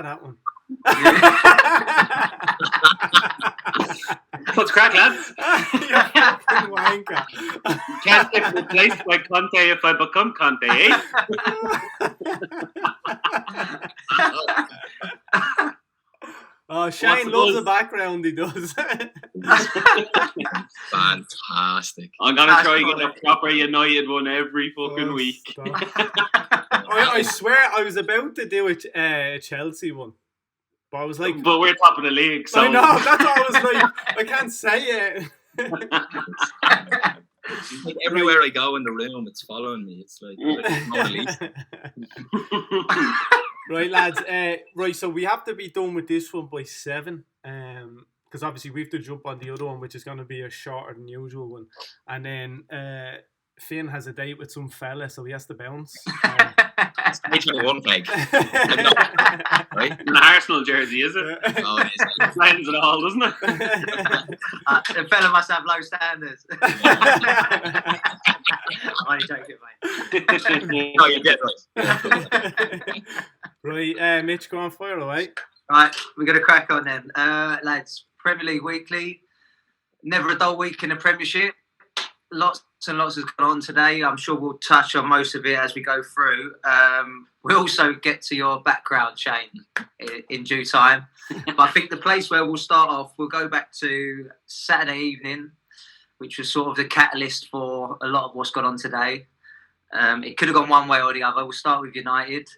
of that one. What's crack, lads? You fucking wanker. Can't get replaced by Conte if I become Conte, eh? Oh, Shane loves the background, he does. Fantastic. I'm going to try and get a proper United one every fucking week. I swear I was about to do a Chelsea one. But I was like... But we're top of the league, so... I know, that's what I was like. I can't say it. Like everywhere I go in the room, it's following me. It's like right, lads. Right, so we have to be done with this one by 7. Because obviously we have to jump on the other one, which is going to be a shorter than usual one. And then Finn has a date with some fella, so he has to bounce. It's 21 peg. Right? An Arsenal jersey, is it? Oh, it is. It blends it all, doesn't it? The fella must have low standards. I'm only joking, mate. No, you're dead right. Right, Mitch, go on, fire away. Right, we're going to crack on then. Lads, Premier League Weekly. Never a dull week in the Premiership. Lots and lots has gone on today. I'm sure we'll touch on most of it as we go through. We'll also get to your background, Shane, in due time. But I think the place where we'll start off, we'll go back to Saturday evening, which was sort of the catalyst for a lot of what's gone on today. It could have gone one way or the other. We'll start with United.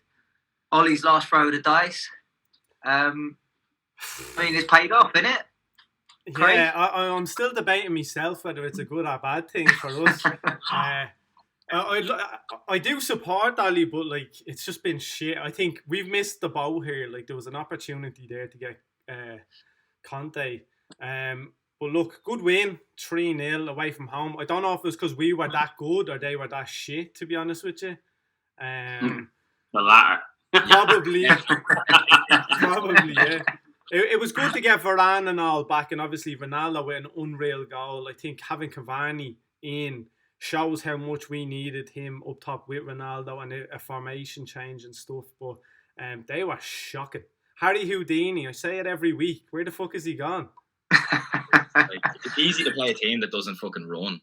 Ollie's last throw of the dice. I mean, it's paid off, isn't it? Yeah, I'm still debating myself whether it's a good or bad thing for us. I do support Ollie, but like it's just been shit. I think we've missed the boat here. Like there was an opportunity there to get Conte. But look, good win, 3-0 away from home. I don't know if it was because we were that good or they were that shit, to be honest with you. The latter. Probably. Probably, yeah. It was good to get Varane and all back, and obviously Ronaldo with an unreal goal. I think having Cavani in shows how much we needed him up top with Ronaldo and a formation change and stuff. But they were shocking. Harry Houdini, I say it every week. Where the fuck is he gone? Like, it's easy to play a team that doesn't fucking run.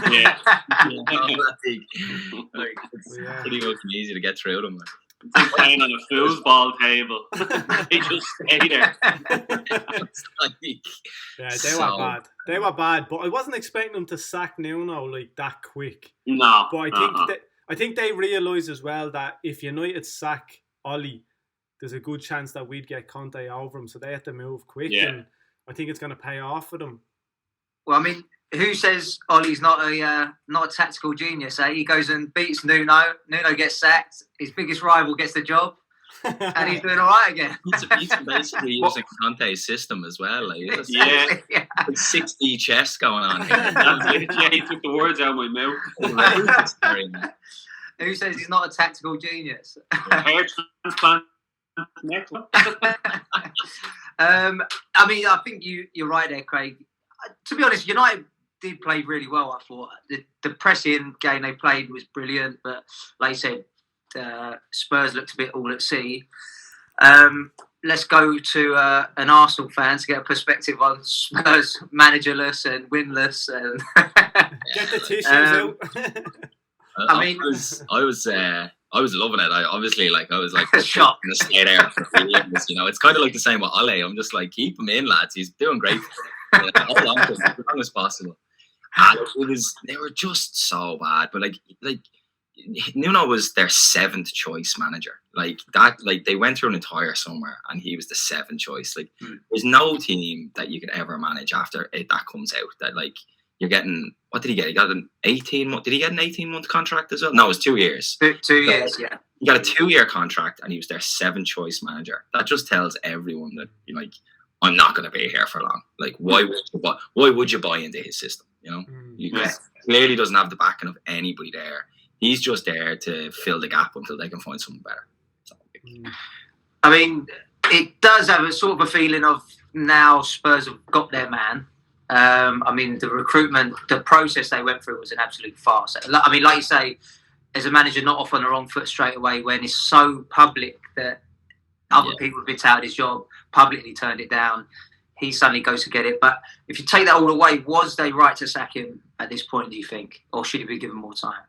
Yeah. It's pretty much easy to get through them. It's like playing on a foosball table. They just stay there. Yeah, they were bad. They were bad, but I wasn't expecting them to sack Nuno like that quick. No. But I think they realise as well that if United sack Ollie, there's a good chance that we'd get Conte over him. So they have to move quick, and I think it's going to pay off for them. Well, I mean, who says Ollie's not a tactical genius? Eh? He goes and beats Nuno. Nuno gets sacked. His biggest rival gets the job, and he's doing all right again. He's basically using Conte's system as well. Like, Yeah. 60 chess going on here. Yeah, he took the words out of my mouth. Who says he's not a tactical genius? Hair transplant. Next one. I mean, I think you're right there, Craig. To be honest, United did play really well. I thought the pressing game they played was brilliant, but like I said, Spurs looked a bit all at sea. Let's go to an Arsenal fan to get a perspective on Spurs managerless and winless. And get the tissues out. I was loving it. I was shocked. Gonna stay there for years, you know. It's kind of like the same with Ole. I'm just like, keep him in, lads. He's doing great. Hold on to him as long as possible. And they were just so bad. But like Nuno was their 7th choice manager. Like that, like they went through an entire summer and he was the 7th choice. Like there's no team that you could ever manage after that comes out that like you're getting. What did he get? He got an 18-month. Did he get an 18-month contract as well? No, it was 2 years. 2 years, yeah. He got a 2-year contract and he was their 7th choice manager. That just tells everyone that like I'm not going to be here for long. Like why would you buy into his system? You know, he clearly doesn't have the backing of anybody there. He's just there to fill the gap until they can find something better. So, I mean, it does have a sort of a feeling of now Spurs have got their man. I mean, the recruitment, the process they went through was an absolute farce. I mean, like you say, as a manager, not off on the wrong foot straight away when it's so public that Other people have been touted his job, publicly turned it down. He suddenly goes to get it. But if you take that all away, was they right to sack him at this point, do you think? Or should he be given more time?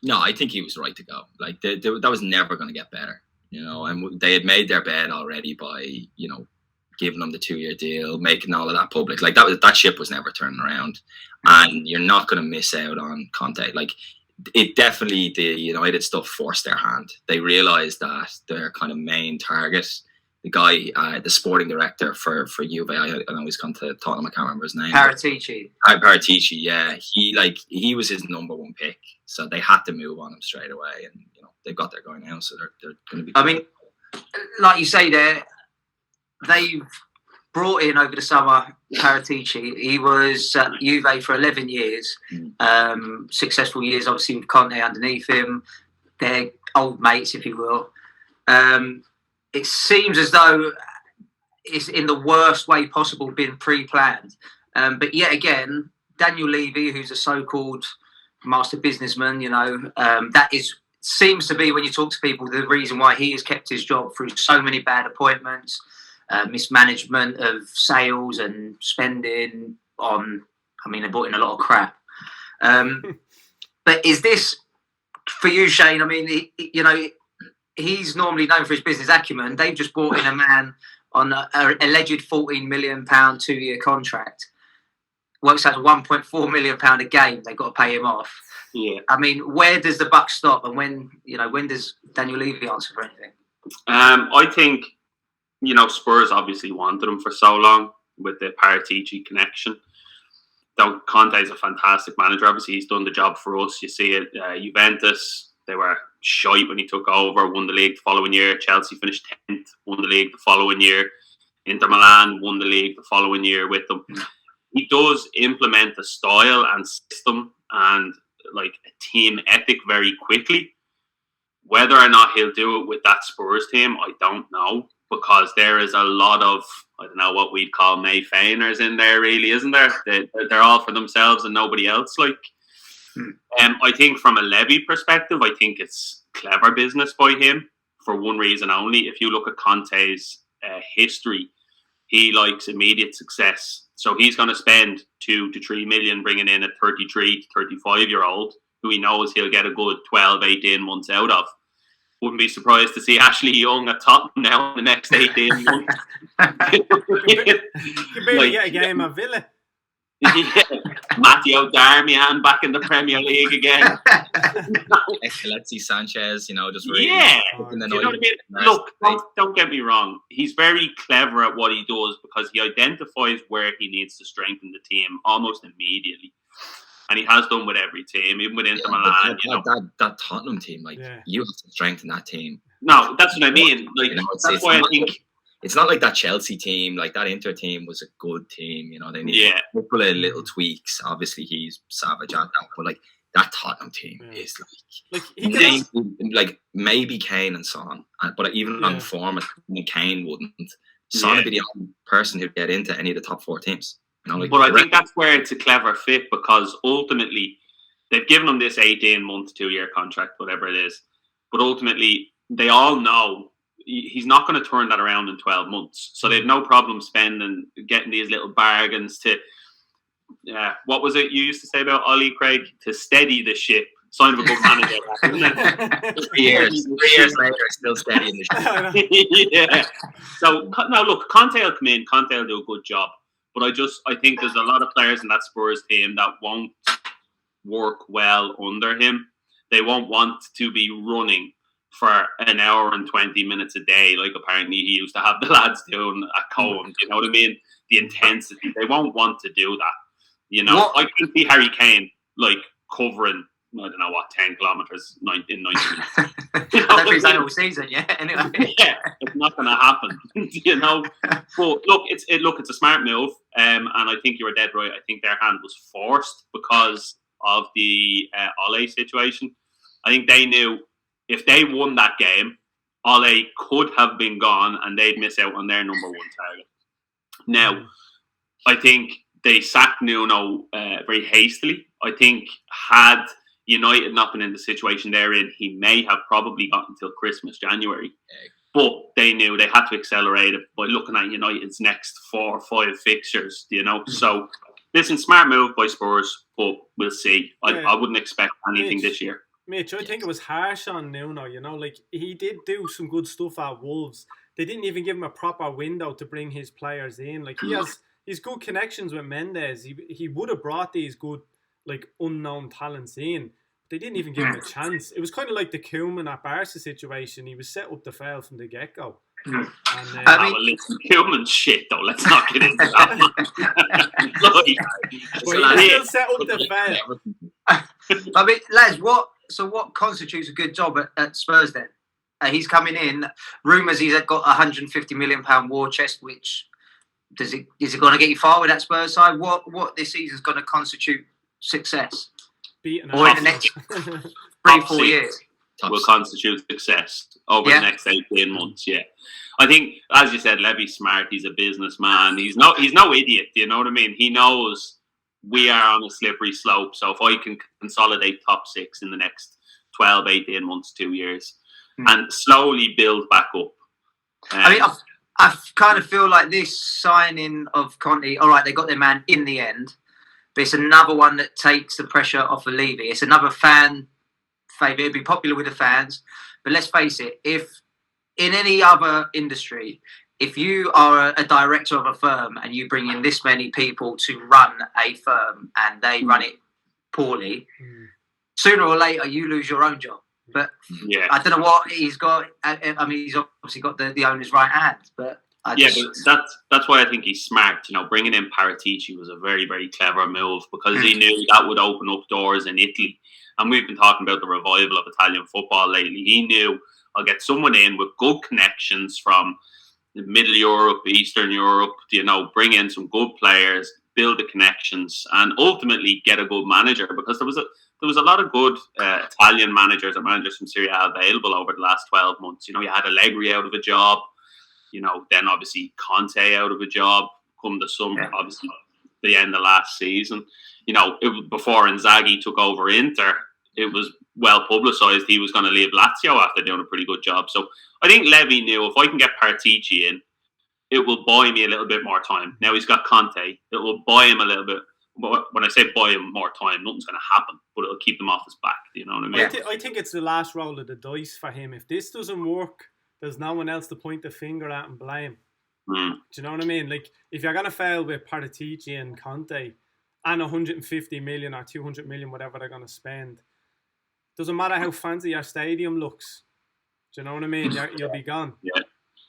No, I think he was right to go. Like, that was never going to get better, and they had made their bed already by, giving him the 2-year deal, making all of that public. Like, that ship was never turning around. And you're not going to miss out on Conte. Like, it definitely, the United stuff forced their hand. They realised that their kind of main target, the guy, the sporting director for Juve, I know he's gone to Tottenham, I can't remember his name. Paratici. Paratici, yeah. He was his number one pick. So they had to move on him straight away. And, they've got their guy now, so they're going to be... I mean, like you say there, they've brought in over the summer Paratici. He was at Juve for 11 years. Successful years, obviously, with Conte underneath him. They're old mates, if you will. It seems as though it's in the worst way possible been pre-planned. But yet again, Daniel Levy, who's a so-called master businessman, that seems to be, when you talk to people, the reason why he has kept his job through so many bad appointments, mismanagement of sales and spending on, they brought in a lot of crap. But is this, for you, Shane, he's normally known for his business acumen. They've just brought in a man on an alleged £14 million 2-year contract. Works out at £1.4 million a game. They've got to pay him off. Yeah. Where does the buck stop, and when does Daniel Levy answer for anything? I think, Spurs obviously wanted him for so long with the Paratici connection. Though Conte is a fantastic manager. Obviously, he's done the job for us. You see it. Juventus, they were shite when he took over, won the league the following year. Chelsea finished 10th, won the league the following year. Inter Milan won the league the following year with them. He does implement a style and system and like a team ethic very quickly. Whether or not he'll do it with that Spurs team, I don't know, because there is a lot of, I don't know what we'd call Mayfainers in there, really, isn't there? They're all for themselves and nobody else. I think from a Levy perspective, I think it's clever business by him for one reason only. If you look at Conte's history, he likes immediate success. So he's going to spend 2 to 3 million bringing in a 33 to 35-year-old who he knows he'll get a good 12, 18 months out of. Wouldn't be surprised to see Ashley Young at Tottenham now in the next 18 months. You barely get a game at Villa. Yeah. Matteo Darmian back in the Premier League again. Alexis Sanchez, just really... Yeah. Do you know what I mean? Look, don't get me wrong. He's very clever at what he does because he identifies where he needs to strengthen the team almost immediately. And he has done with every team, even with Inter Milan. That Tottenham team, you have to strengthen that team. No, that's what I mean. That's why I think... It's not like that Chelsea team, like that Inter team was a good team. They need a couple of little tweaks. Obviously, he's savage at that, but that Tottenham team is maybe Kane and Son, but even on form, Kane wouldn't. Son would be the only person who'd get into any of the top 4 teams. But I think that's where it's a clever fit because ultimately they've given him this 18-month, 2-year contract, whatever it is. But ultimately, they all know he's not going to turn that around in 12 months. So they have no problem getting these little bargains to, what was it you used to say about Ollie, Craig? To steady the ship. Sign of a good manager, isn't it? 3 years later, still steady in the ship. Yeah. So, now look, Conte will come in, Conte will do a good job. But I think there's a lot of players in that Spurs team that won't work well under him. They won't want to be running for an hour and 20 minutes a day, like apparently he used to have the lads doing at Cohen. You know what I mean? The intensity. They won't want to do that. I can see Harry Kane covering, I don't know what, 10 kilometres in 90 minutes. I don't think he's done all season yet. Anyway. Yeah, it's not going to happen. But look, it's a smart move, and I think you were dead right. I think their hand was forced because of the Ole situation. I think they knew if they won that game, Ole could have been gone and they'd miss out on their number 1 target. Now, I think they sacked Nuno very hastily. I think had United not been in the situation they're in, he may have probably got until Christmas, January. But they knew they had to accelerate it by looking at United's next 4 or 5 fixtures, So, listen, smart move by Spurs, but we'll see. I wouldn't expect anything this year. Mitch, I think it was harsh on Nuno, like he did do some good stuff at Wolves. They didn't even give him a proper window to bring his players in. Like he's good connections with Mendes. He would have brought these good, like, unknown talents in. They didn't even give him a chance. It was kind of like the Koeman at Barca situation. He was set up to fail from the get-go. And, listen, Koeman's shit, though. Let's not get into that. But he still set up to fail. I mean, lads, what constitutes a good job at Spurs then? He's coming in. Rumours he's got a £150 million war chest, which is it going to get you far with that Spurs side? What this season's going to constitute success? Or in the next 3-4 years will constitute success over the next 18 months. Yeah, I think, as you said, Levy's smart. He's a businessman. He's no idiot. You know what I mean? He knows we are on a slippery slope. So if I can consolidate top 6 in the next 12, 18 months, 2 years, and slowly build back up. I mean, I kind of feel like this signing of Conte. All right, they got their man in the end. But it's another one that takes the pressure off of Levy. It's another fan favourite. It'd be popular with the fans. But let's face it, if in any other industry, if you are a director of a firm and you bring in this many people to run a firm and they run it poorly, sooner or later you lose your own job. But I don't know what he's got. I mean, he's obviously got the owner's right hand, but but that's why I think he's smart. Bringing in Paratici was a very, very clever move because he knew that would open up doors in Italy. And we've been talking about the revival of Italian football lately. He knew, I'll get someone in with good connections from Middle Europe, Eastern Europe, bring in some good players, build the connections, and ultimately get a good manager, because there was a lot of good Italian managers and managers from Serie A available over the last 12 months. You had Allegri out of a job. Then obviously Conte out of a job come the summer, obviously the end of last season. Before Inzaghi took over Inter, it was well publicised he was going to leave Lazio after doing a pretty good job. So I think Levy knew, if I can get Paratici in, it will buy me a little bit more time. Now he's got Conte, it will buy him a little bit. But when I say buy him more time, nothing's going to happen, but it'll keep them off his back. You know what I mean? I think it's the last roll of the dice for him. If this doesn't work, there's no one else to point the finger at and blame. Do you know what I mean? Like, if you're going to fail with Paratici and Conte and 150 million or 200 million, whatever they're going to spend, doesn't matter how fancy your stadium looks. Do you know what I mean? You'll be gone. Yeah.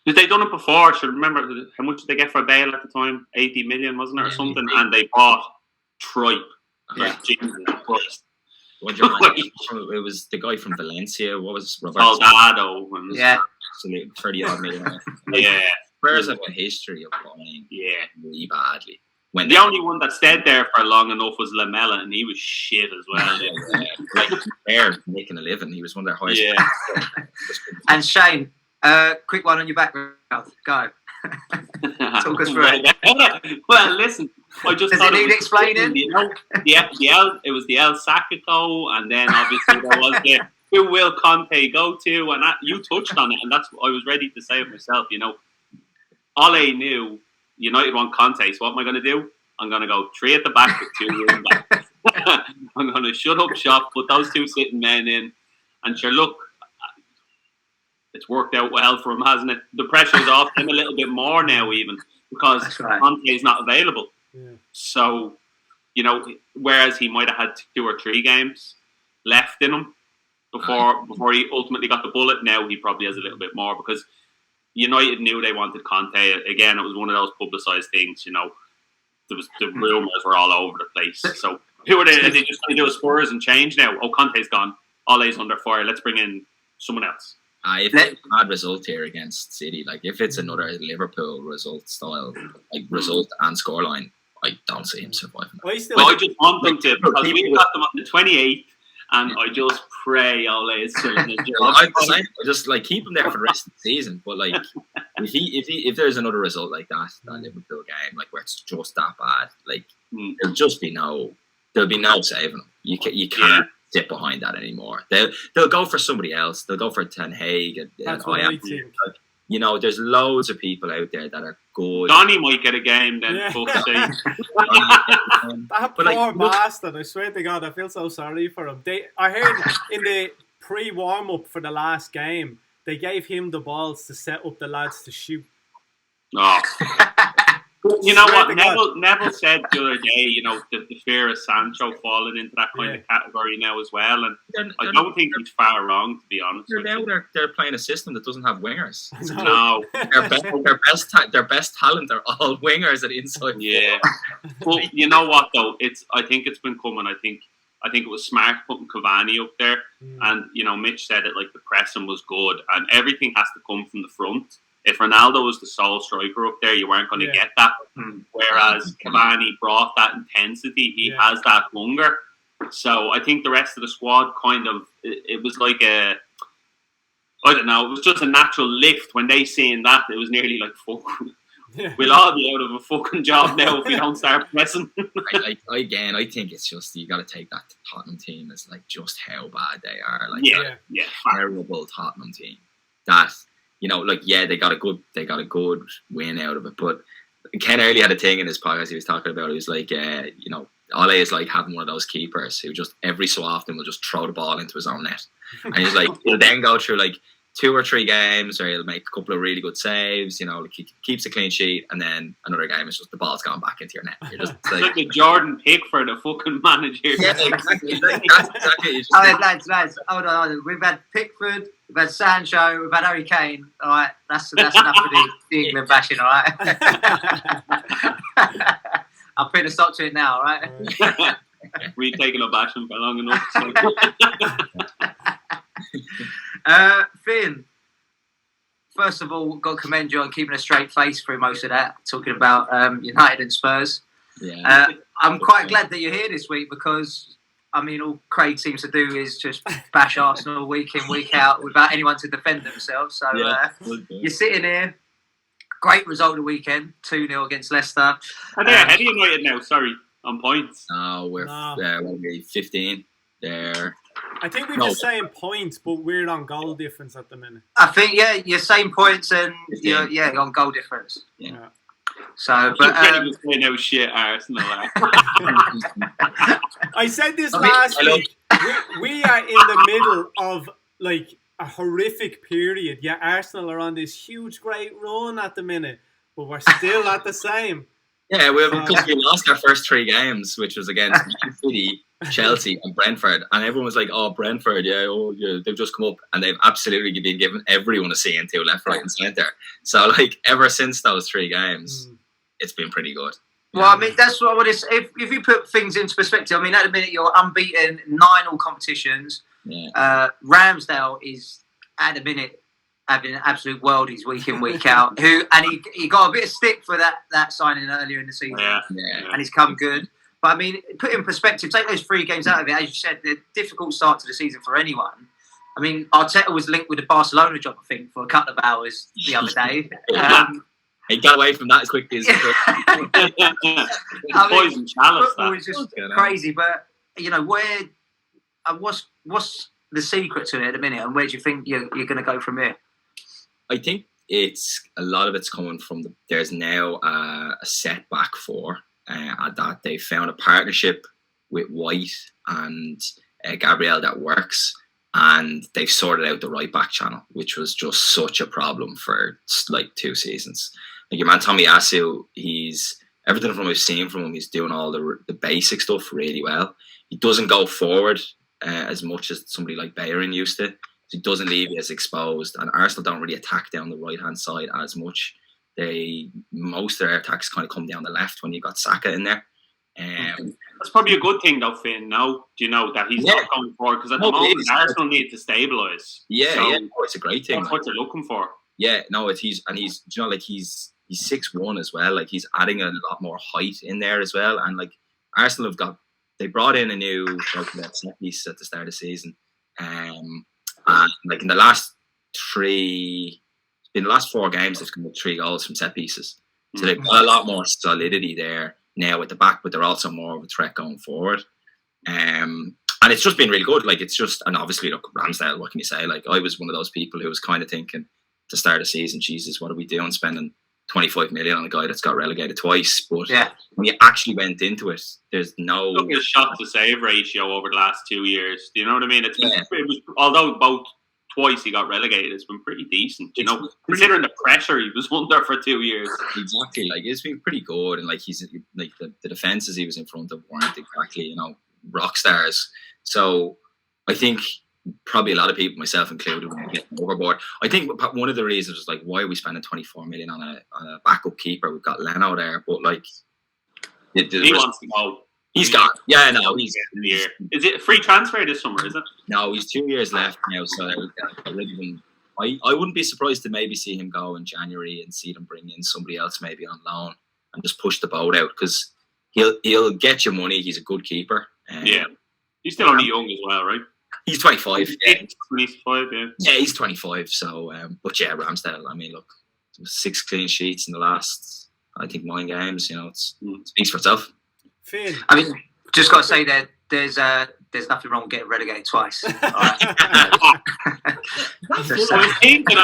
Because they done it before. So remember, how much did they get for Bale at the time? 80 million, wasn't it, or something? And they bought Tripe. Jesus Christ. It was the guy from Valencia. What was Roberto? Soldado. Absolutely, 30-odd million. Spurs have a history of buying really badly. The only one that stayed there for long enough was Lamela, and he was shit as well. Like, they're making a living. He was one of their highest. And Shane, quick one on your background. Go. Talk us through it. Well, listen, I just does thought it need explaining? It was the El Sackico, and then obviously there was the who will Conte go to, and you touched on it, and that's what I was ready to say it myself. Ole knew United want Conte, so what am I going to do? I'm going to go 3 at the back with 2 wing backs. I'm going to shut up shop, put those 2 sitting men in, and sure, look, it's worked out well for him, hasn't it? The pressure's off him a little bit more now, even because Conte is not available. Yeah. So, whereas he might have had 2 or 3 games left in him before he ultimately got the bullet, now he probably has a little bit more, because United knew they wanted Conte. Again, it was one of those publicised things, the rumours were all over the place. So who are they? Are they just going to do a Spurs and change now? Oh, Conte's gone. Ole's under fire. Let's bring in someone else. If it's a bad result here against City, like if it's another Liverpool result style, like result and scoreline, I don't see him surviving. I just want them to, because we've got them on the 28th, and I just pray Ole is still in the job. I just keep him there for the rest of the season. But if there's another result like that Liverpool game, like where it's just that bad, there'll be no saving him. You can't sit behind that anymore. They'll go for somebody else. They'll go for Ten Hag. That's what I think. you know, there's loads of people out there that are good. Donny might get a game then. Yeah. Fuck's sake. That poor bastard, I swear to God, I feel so sorry for him. I heard in the pre-warm-up for the last game, they gave him the balls to set up the lads to shoot. Oh. You know Swear what? to God. Neville said the other day, you know, the fear of Sancho falling into that kind of category now as well. And I don't think he's far wrong, to be honest. They're playing a system that doesn't have wingers. No. Their best talent are all wingers at inside. Yeah. Well, you know what though? I think it's been coming. I think it was smart putting Cavani up there, and you know, Mitch said it, like the pressing was good, and everything has to come from the front. If Ronaldo was the sole striker up there, you weren't going to get that. Whereas Cavani brought that intensity. He has that hunger. So I think the rest of the squad it was like I don't know, it was just a natural lift. When they seen that, it was nearly like, fuck, we'll all be out of a fucking job now if we don't start pressing. Again, I think it's just, you got to take that Tottenham team as like just how bad they are. Like terrible Tottenham team. That, you know, like, yeah, they got a good win out of it. But Ken Early had a thing in his podcast he was talking about. He was like, you know, Ole is like having one of those keepers who just every so often will just throw the ball into his own net. And he's like, he'll then go through like 2 or 3 games where he'll make a couple of really good saves, you know, like he keeps a clean sheet, and then another game is just the ball's gone back into your net. You're just like, it's like the Jordan Pickford, the fucking manager. Yeah, exactly. That's exactly. Lads, hold on. We've had Pickford, we've had Sancho, we've had Harry Kane. All right, that's enough for the England bashing. All right. I'll put a stop to it now. All right. We've taken a bashing for long enough. So. Finn, first of all, got to commend you on keeping a straight face through most of that, talking about United and Spurs. Yeah. I'm quite glad that you're here this week because, I mean, all Craig seems to do is just bash Arsenal week in, week out without anyone to defend themselves. So you're sitting here. Great result of the weekend, 2-0 against Leicester. Are they ahead of United now? Sorry, on points. No, we're 15 there. I think we're just saying points, but we're on goal difference at the minute. I think, you're same points and you're on goal difference. Yeah. So, but no shit, Arsenal. I said this last week. We are in the middle of like a horrific period. Yeah, Arsenal are on this huge, great run at the minute, but we're still at the same. Yeah, we lost our first 3 games, which was against Man City, Chelsea, and Brentford, and everyone was like, "Oh, Brentford, they've just come up," and they've absolutely been giving everyone a CN2 left, right, and centre. So, like, ever since those 3 games, it's been pretty good. Well, I mean, that's what I want to say. If you put things into perspective, I mean, at the minute you're unbeaten, 9 all competitions. Yeah. Ramsdale is at the minute having an absolute worldies week in, week out. He got a bit of stick for that signing earlier in the season, and he's come good. But I mean, put in perspective, take those 3 games out of it. As you said, the difficult start to the season for anyone. I mean, Arteta was linked with the Barcelona job, I think, for a couple of hours the other day. He got away from that as quickly as he could. Poison chalice. Football is just crazy, but you know, what's the secret to it at the minute, and where do you think you're going to go from here? I think it's a lot of it's coming from there's now a set back four that they found a partnership with White and Gabriel that works, and they've sorted out the right back channel, which was just such a problem for like 2 seasons. Like your man Tommy Asu, he's everything from we've seen from him, he's doing all the basic stuff really well. He doesn't go forward as much as somebody like Bayern used to. He doesn't leave you as exposed, and Arsenal don't really attack down the right hand side as much. Most of their attacks kind of come down the left when you got Saka in there. That's probably a good thing though, Finn. Now, do you know that he's not going forward, because at the moment Arsenal need to stabilise. It's a great thing. That's what they're looking for. Yeah, no, he's 6'1" as well. Like he's adding a lot more height in there as well, and like Arsenal they brought in a new set piece at the start of the season, and like in the last 4 games, they've come with 3 goals from set pieces. So they've got a lot more solidity there now at the back, but they're also more of a threat going forward. And it's just been really good. Like it's just, and obviously, look, Ramsdale, what can you say? Like I was one of those people who was kind of thinking the start of the season, Jesus, what are we doing spending 25 million on a guy that's got relegated twice? But when you actually went into it, there's no... Look at a shot-to-save ratio over the last 2 years. Do you know what I mean? It was, although both twice he got relegated, it's been pretty decent, you know, considering the pressure he was under for 2 years. Exactly, like it's been pretty good, and like he's like the defenses he was in front of weren't exactly, you know, rock stars. So I think probably a lot of people, myself included, were getting overboard. I think one of the reasons was like, why are we spending 24 million on a backup keeper? We've got Leno there, but like he wants to go. He's gone. Yeah, no, he's in the year. Is it a free transfer this summer? Is it? No, he's 2 years left now. So I wouldn't be surprised to maybe see him go in January and see them bring in somebody else maybe on loan and just push the boat out, because he'll get you money. He's a good keeper. He's still only young as well, right? He's 25. Yeah. 25, Yeah, he's 25. So, but yeah, Ramsdale. I mean, look, 6 clean sheets in the last, I think, 9 games. You know, it speaks for itself. Finn. I mean, just got to say that there's nothing wrong with getting relegated twice. I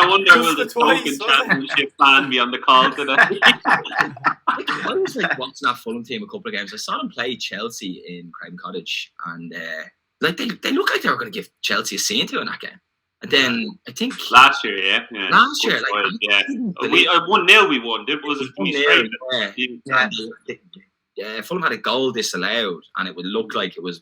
wonder will the token championship fan be on the call today? I was like watching that Fulham team a couple of games. I saw them play Chelsea in Craven Cottage, and like they look like they were going to give Chelsea a scene to in that game. And then I think last year, last year, like, we 1-0 we won. It was Yeah, Fulham had a goal disallowed, and it would look like it was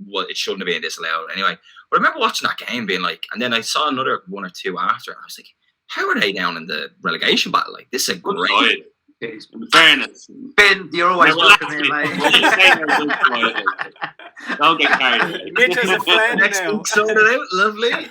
what it shouldn't have been disallowed anyway. But I remember watching that game being like, and then I saw another 1 or 2 after, and I was like, how are they down in the relegation battle? Like, this is a great. In fairness, Ben, you're always welcome here, mate. Don't get carried away. Mitch is a friend now. Sorted out, lovely.